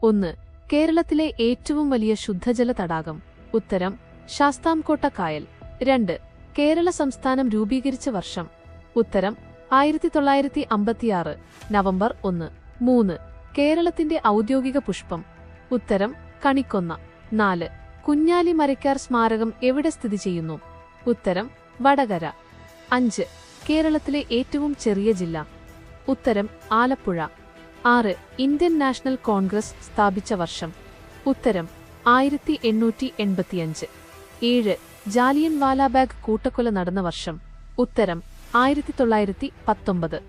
1. കേരളത്തിലെ ഏറ്റവും വലിയ ശുദ്ധജല തടാകം. ഉത്തരം ശാസ്താംകോട്ട കായൽ. 2. കേരള സംസ്ഥാനം രൂപീകരിച്ച വർഷം. ഉത്തരം 1956 നവംബർ 1. 3. കേരളത്തിന്റെ ഔദ്യോഗിക പുഷ്പം. ഉത്തരം കണിക്കൊന്ന. 4. കുഞ്ഞാലി മരയ്ക്കാർ സ്മാരകം എവിടെ സ്ഥിതി ചെയ്യുന്നു? ഉത്തരം വടകര. 5. കേരളത്തിലെ ഏറ്റവും ചെറിയ ജില്ല. ഉത്തരം ആലപ്പുഴ. 6. ഇന്ത്യൻ നാഷണൽ കോൺഗ്രസ് സ്ഥാപിച്ച വർഷം. ഉത്തരം 1885. 7. ജാലിയൻ വാലാബാഗ് കൂട്ടക്കൊല നടന്ന വർഷം. ഉത്തരം 1919.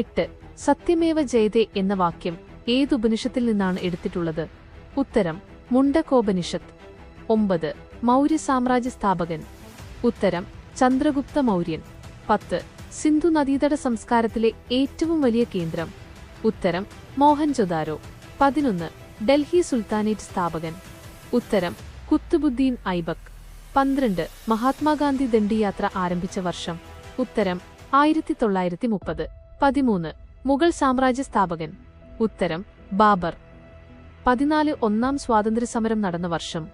8. സത്യമേവ ജയതേ എന്ന വാക്യം ഏതുപനിഷത്തിൽ നിന്നാണ് എടുത്തിട്ടുള്ളത്? ഉത്തരം മുണ്ടകോപനിഷത്ത്. 9. മൗര്യ സാമ്രാജ്യ സ്ഥാപകൻ. ഉത്തരം ചന്ദ്രഗുപ്ത മൗര്യൻ. 10. സിന്ധു നദീതട സംസ്കാരത്തിലെ ഏറ്റവും വലിയ കേന്ദ്രം. ഉത്തരം മോഹൻജൊദാരോ. 11. ഡൽഹി സുൽത്താനേറ്റ് സ്ഥാപകൻ. ഉത്തരം കുത്തുബുദ്ദീൻ ഐബക്ക്. 12. മഹാത്മാഗാന്ധി ദണ്ഡിയാത്ര ആരംഭിച്ച വർഷം. ഉത്തരം 1930. 13. മുഗൾ സാമ്രാജ്യ സ്ഥാപകൻ. ഉത്തരം ബാബർ. 14. ഒന്നാം സ്വാതന്ത്ര്യസമരം നടന്ന വർഷം.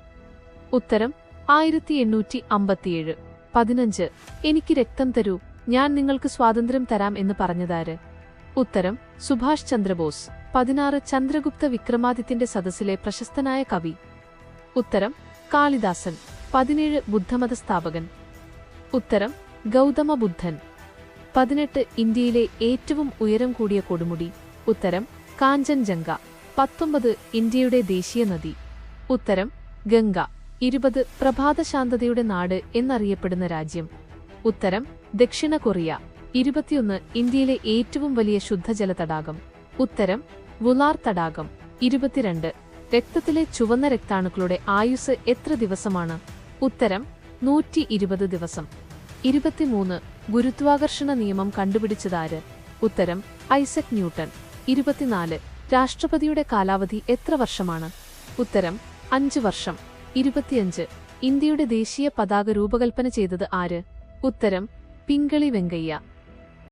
ഉത്തരം 1857. 15. എനിക്ക് രക്തം തരൂ, ഞാൻ നിങ്ങൾക്ക് സ്വാതന്ത്ര്യം തരാം എന്ന് പറഞ്ഞതാര്? ഉത്തരം സുഭാഷ് ചന്ദ്രബോസ്. 16. ചന്ദ്രഗുപ്ത വിക്രമാദിത്യന്റെ സദസ്സിലെ പ്രശസ്തനായ കവി. ഉത്തരം കാളിദാസൻ. 17. ബുദ്ധമത സ്ഥാപകൻ. ഉത്തരം ഗൗതമ ബുദ്ധൻ. 18. ഇന്ത്യയിലെ ഏറ്റവും ഉയരം കൂടിയ കൊടുമുടി. ഉത്തരം കാഞ്ചൻജംഗ. 19. ഇന്ത്യയുടെ ദേശീയ നദി. ഉത്തരം ഗംഗ. 20. പ്രഭാതശാന്തതയുടെ നാട് എന്നറിയപ്പെടുന്ന രാജ്യം. ഉത്തരം ദക്ഷിണ കൊറിയ. 21. ഇന്ത്യയിലെ ഏറ്റവും വലിയ ശുദ്ധജല തടാകം. ഉത്തരം വുലാർ തടാകം. 22. രക്തത്തിലെ ചുവന്ന രക്താണുക്കളുടെ ആയുസ് എത്ര ദിവസമാണ്? ഉത്തരം 120 ദിവസം. 23. ഗുരുത്വാകർഷണ നിയമം കണ്ടുപിടിച്ചതാര്? ഉത്തരം ഐസക് ന്യൂട്ടൺ. 24. രാഷ്ട്രപതിയുടെ കാലാവധി എത്ര വർഷമാണ്? ഉത്തരം 5 വർഷം. 25. ഇന്ത്യയുടെ ദേശീയ പതാക രൂപകൽപ്പന ചെയ്തത് ആര്? ഉത്തരം പിംഗളി വെങ്കയ്യ.